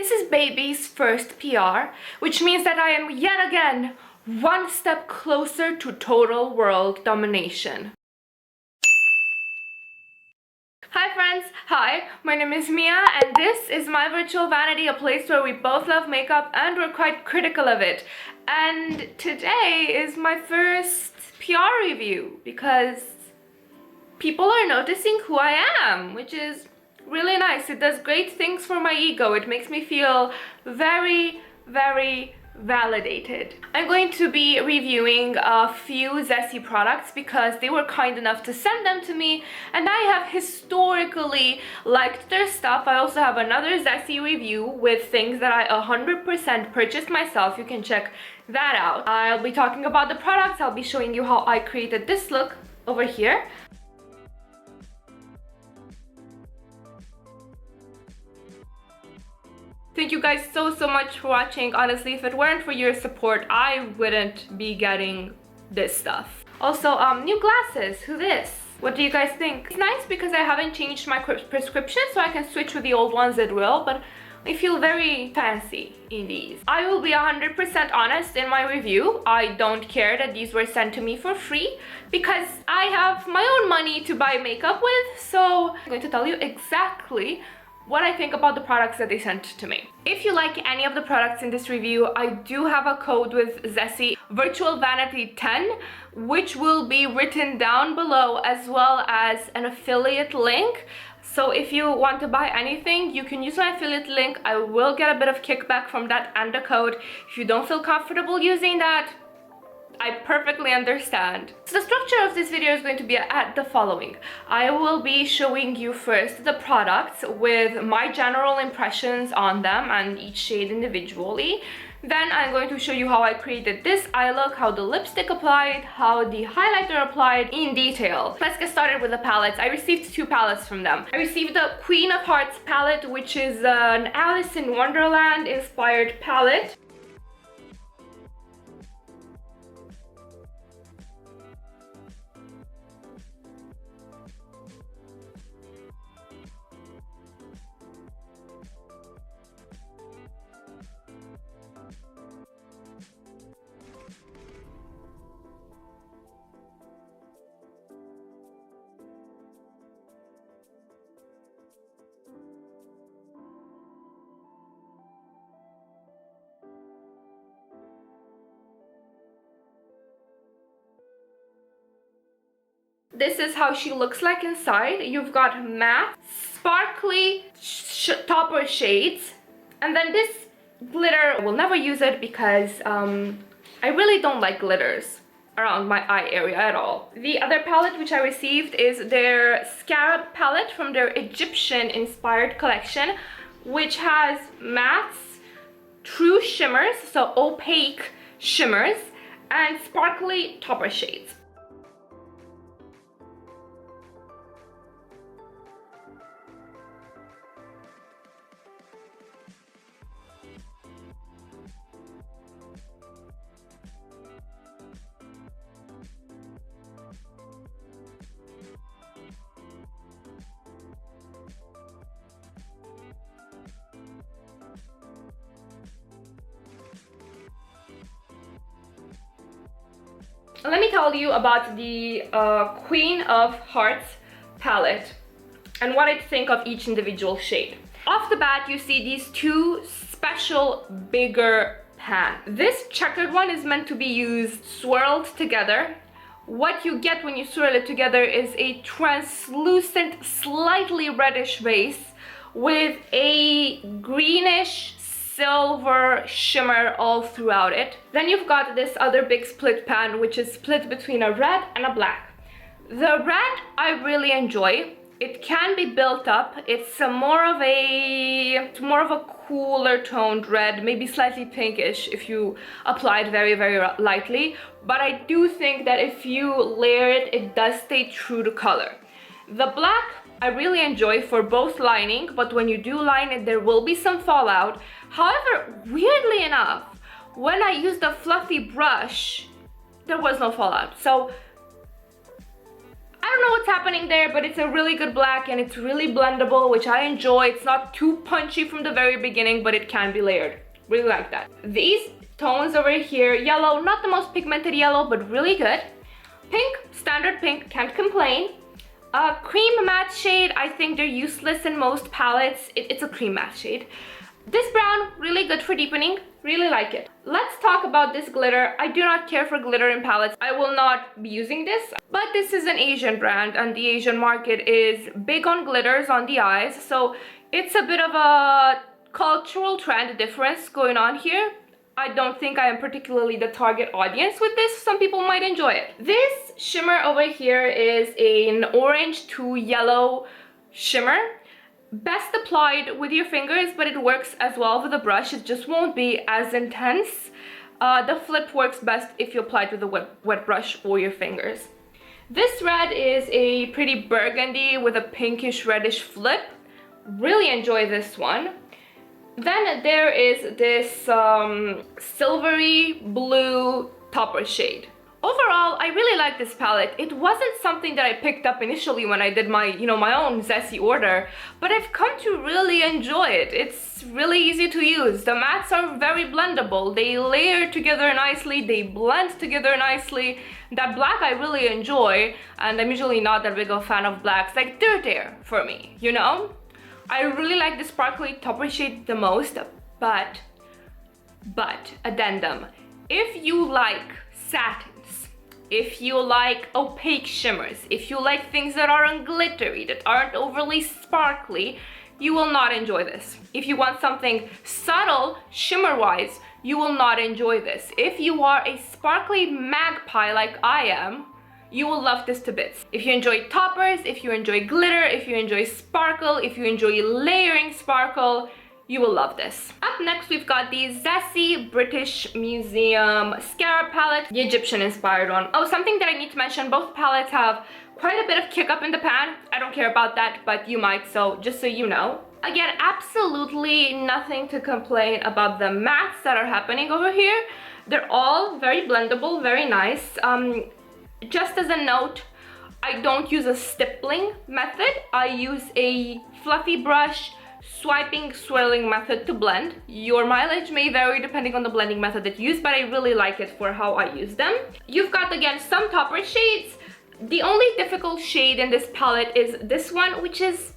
This is baby's first PR, which means that I am yet again one step closer to total world domination. Hi friends, hi, my name is Mia and this is my virtual vanity, a place where we both love makeup and we're quite critical of it. And today is my first PR review because people are noticing who I am, which is really nice. It does great things for my ego. It makes me feel very, very validated. I'm going to be reviewing a few Zeesea products because they were kind enough to send them to me and I have historically liked their stuff. I also have another Zeesea review with things that I 100% purchased myself. You can check that out. I'll be talking about the products. I'll be showing you how I created this look over here. Thank you guys so much for watching. Honestly, if it weren't for your support, I wouldn't be getting this stuff. Also, new glasses. Who this? What do you guys think? It's nice because I haven't changed my prescription, so I can switch with the old ones at will, but I feel very fancy in these. I will be 100% honest in my review. I don't care that these were sent to me for free because I have my own money to buy makeup with, so I'm going to tell you exactly what I think about the products that they sent to me. If you like any of the products in this review, I do have a code with Zeesea, Virtual Vanity 10, which will be written down below, as well as an affiliate link. So if you want to buy anything, you can use my affiliate link. I will get a bit of kickback from that and the code. If you don't feel comfortable using that, I perfectly understand. So the structure of this video is going to be at the following. I will be showing you first the products with my general impressions on them and each shade individually. Then I'm going to show you how I created this eye look, how the lipstick applied, how the highlighter applied in detail. Let's get started with the palettes. I received two palettes from them. I received the Queen of Hearts palette, which is an Alice in Wonderland inspired palette. This is how she looks like inside. You've got matte, sparkly topper shades, and then this glitter. I will never use it because I really don't like glitters around my eye area at all. The other palette which I received is their Scarab palette from their Egyptian inspired collection, which has mattes, true shimmers, so opaque shimmers, and sparkly topper shades. Let me tell you about the Queen of Hearts palette and what I think of each individual shade. Off the bat, you see these two special bigger pans. This checkered one is meant to be used swirled together. What you get when you swirl it together is a translucent, slightly reddish base with a greenish silver shimmer all throughout it. Then you've got this other big split pan, which is split between a red and a black. The red I really enjoy. It can be built up. It's more of a cooler toned red, maybe slightly pinkish if you apply it very, very lightly. But I do think that if you layer it, it does stay true to color. The black I really enjoy for both lining, but when you do line it, there will be some fallout. However, weirdly enough, when I used a fluffy brush, there was no fallout. So I don't know what's happening there, but it's a really good black and it's really blendable, which I enjoy. It's not too punchy from the very beginning, but it can be layered. Really like that. These tones over here, yellow, not the most pigmented yellow, but really good. Pink, standard pink, can't complain. Cream matte shade, I think they're useless in most palettes. It's a cream matte shade. This brown, really good for deepening, really like it. Let's talk about this glitter. I do not care for glitter in palettes. I will not be using this, but this is an Asian brand and the Asian market is big on glitters on the eyes. So it's a bit of a cultural trend difference going on here. I don't think I am particularly the target audience with this. Some people might enjoy it. This shimmer over here is an orange to yellow shimmer. Best applied with your fingers, but it works as well with a brush. It just won't be as intense. The flip works best if you apply it with a wet brush or your fingers. This red is a pretty burgundy with a pinkish reddish flip. Really enjoy this one. Then there is this silvery blue topper shade. Overall, I really like this palette. It wasn't something that I picked up initially when I did my, my own Zeesea order, but I've come to really enjoy it. It's really easy to use. The mattes are very blendable. They layer together nicely, they blend together nicely. That black I really enjoy, and I'm usually not that big of a fan of blacks. Like, they're there for me, I really like the sparkly topper shade the most, but, addendum. If you like satins, if you like opaque shimmers, if you like things that aren't glittery, that aren't overly sparkly, you will not enjoy this. If you want something subtle, shimmer-wise, you will not enjoy this. If you are a sparkly magpie like I am, you will love this to bits. If you enjoy toppers, if you enjoy glitter, if you enjoy sparkle, if you enjoy layering sparkle, you will love this. Up next, we've got the Zeesea British Museum Scarab palette, the Egyptian inspired one. Oh, something that I need to mention, both palettes have quite a bit of kick up in the pan. I don't care about that, but you might, so just so you know. Again, absolutely nothing to complain about the mattes that are happening over here. They're all very blendable, very nice. Just as a note, I don't use a stippling method. I use a fluffy brush, swiping, swirling method to blend. Your mileage may vary depending on the blending method that you use, but I really like it for how I use them. You've got, again, some topper shades. The only difficult shade in this palette is this one, which is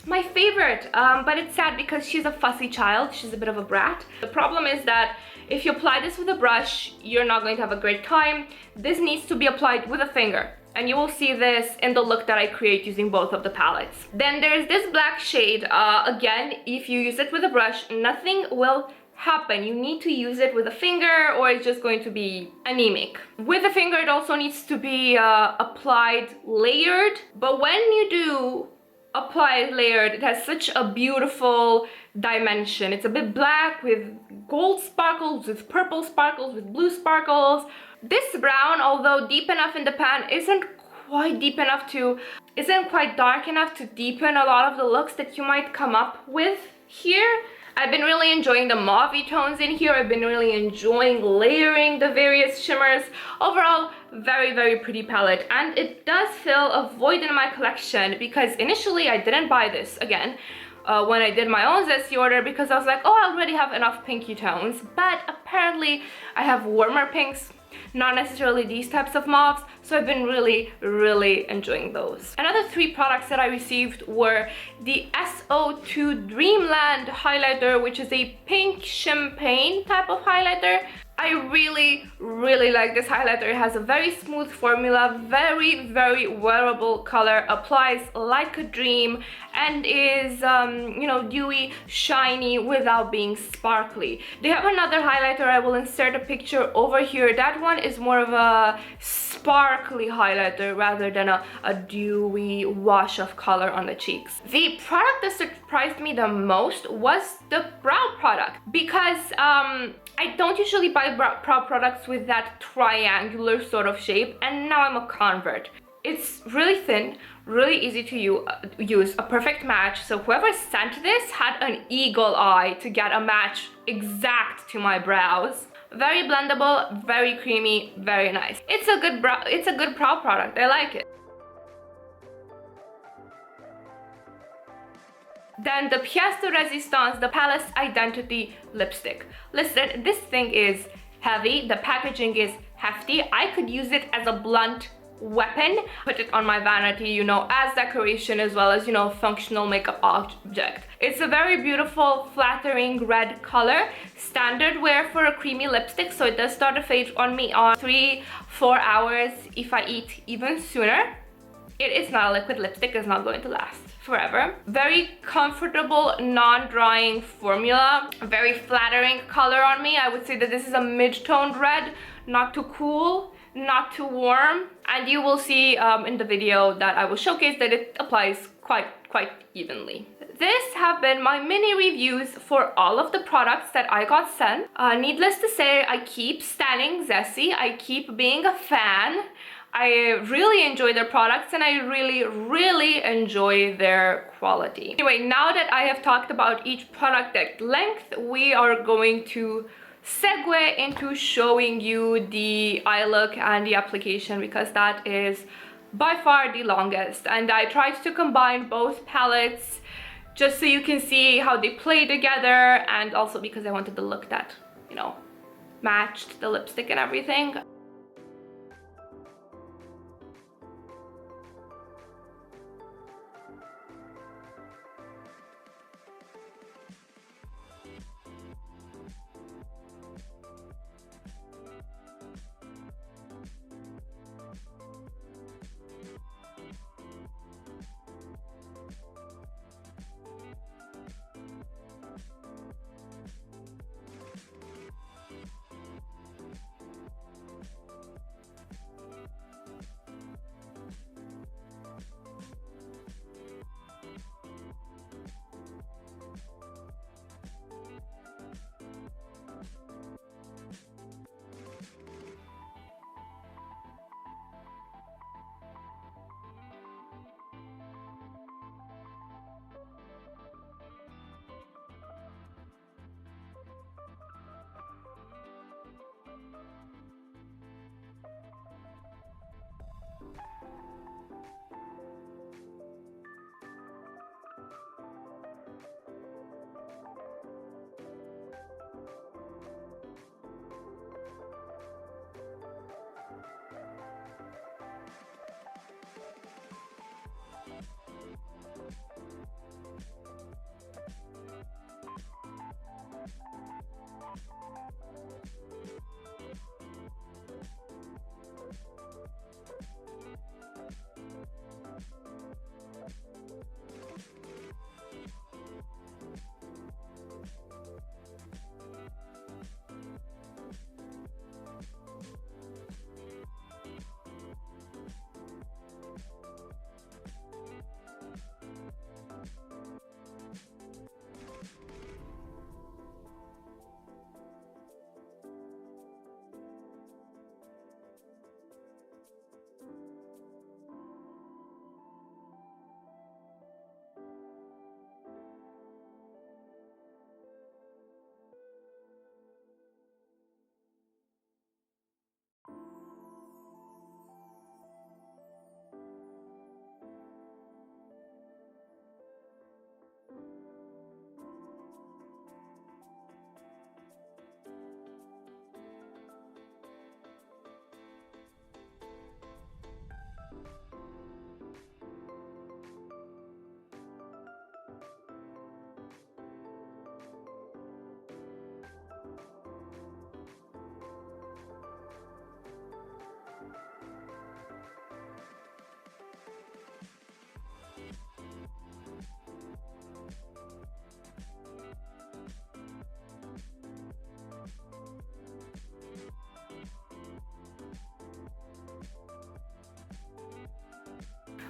my favorite, but it's sad because she's a fussy child. She's a bit of a brat. The problem is that if you apply this with a brush, you're not going to have a great time. This needs to be applied with a finger, and you will see this in the look that I create using both of the palettes. Then there's this black shade. Again, if you use it with a brush, nothing will happen. You need to use it with a finger or it's just going to be anemic. With a finger, it also needs to be applied layered, but when you do apply it layered, it has such a beautiful dimension. It's a bit black with gold sparkles, with purple sparkles, with blue sparkles. This brown, although deep enough in the pan, isn't quite dark enough to deepen a lot of the looks that you might come up with here. I've been really enjoying the mauve tones in here. I've been really enjoying layering the various shimmers. Overall, very, very pretty palette. And it does fill a void in my collection because initially I didn't buy this again when I did my own Zeesea order because I was like, oh, I already have enough pinky tones. But apparently I have warmer pinks, not necessarily these types of mauves, so I've been really, really enjoying those. Another 3 products that I received were the S02 Dreamland Highlighter, which is a pink champagne type of highlighter. I really, really like this highlighter. It has a very smooth formula, very, very wearable color, applies like a dream, and is, dewy, shiny without being sparkly. They have another highlighter. I will insert a picture over here. That one is more of a sparkly highlighter rather than a dewy wash of color on the cheeks. The product that surprised me the most was the brow product because I don't usually buy brow products with that triangular sort of shape, and now I'm a convert. It's really thin, really easy to use, a perfect match. So whoever sent this had an eagle eye to get a match exact to my brows. Very blendable, very creamy, very nice. It's a good brow product. I like it. Then the pièce de résistance, the Palace Identity lipstick. Listen, this thing is heavy, the packaging is hefty. I could use it as a blunt weapon, put it on my vanity, you know, as decoration as well as, you know, functional makeup object. It's a very beautiful, flattering red color, standard wear for a creamy lipstick, so it does start to fade on me on 3-4 hours if I eat even sooner. It is not a liquid lipstick, it's not going to last forever. Very comfortable, non-drying formula, very flattering color on me. I would say that this is a mid-toned red, not too cool, not too warm, and you will see in the video that I will showcase that it applies quite evenly. This have been my mini reviews for all of the products that I got sent. Needless to say, I keep standing Zeesea. I keep being a fan. I really enjoy their products and I really enjoy their quality. Anyway, now that I have talked about each product at length, we are going to segue into showing you the eye look and the application, because that is by far the longest. And I tried to combine both palettes just so you can see how they play together, and also because I wanted the look that, you know, matched the lipstick and everything.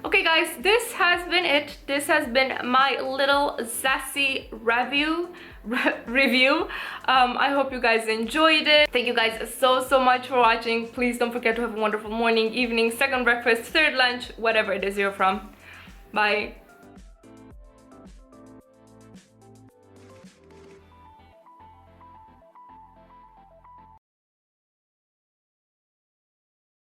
Okay guys, this has been it. This has been my little Zeesea review. I hope you guys enjoyed it. Thank you guys so much for watching. Please don't forget to have a wonderful morning, evening, second breakfast, third lunch, whatever it is you're from. Bye.